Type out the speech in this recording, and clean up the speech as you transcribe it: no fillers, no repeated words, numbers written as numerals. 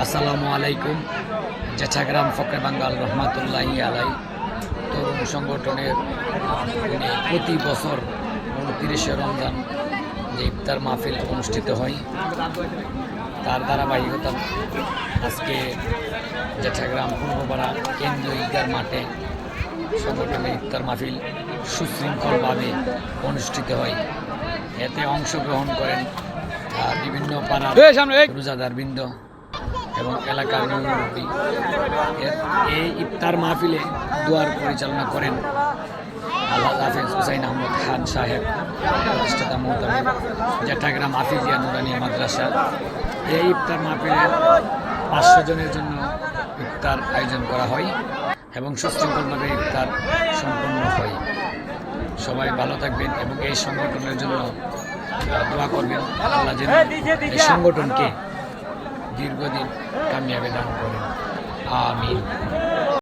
আসসালামু আলাইকুম। জেঠাগ্রাম ফকরে বাঙ্গাল রহমাতুল্লাহি আলাই তরুণ সংগঠনের প্রতি বছর 29শে রমজান যে ইফতার মাহফিল অনুষ্ঠিত হয় তার ধারাবাহিকতা আজকে জেঠাগ্রাম পূর্বপাড়া কেন্দ্রীয় ঈদগাহ মাঠে সংগঠনের ইফতার মাহফিল সুশৃঙ্খলভাবে অনুষ্ঠিত হয়। এতে অংশগ্রহণ করেন বিভিন্ন পাড়ার রোজাদারবৃন্দ এবং এলাকার মুরব্বী। এই ইফতার মাহফিলে দোয়ার পরিচালনা করেন আল্লাহ হাফেজ হুসাইন আহমদ খান সাহেব, প্রতিষ্ঠাতা মোহতামিম জেঠাগ্রাম হাফিজিয়া নুরানিয়া মাদ্রাসা। এই ইফতার মাহফিলে 500 জনের জন্য ইফতার আয়োজন করা হয় এবং সুশৃঙ্খলভাবে ইফতার সম্পন্ন হয়। সবাই ভালো থাকবেন এবং এই সংগঠনের জন্য দোয়া করবেন। আল্লাহ যেন এই সংগঠনকে দীর্ঘদিন কামিয়াবি দান করেন। আমিন।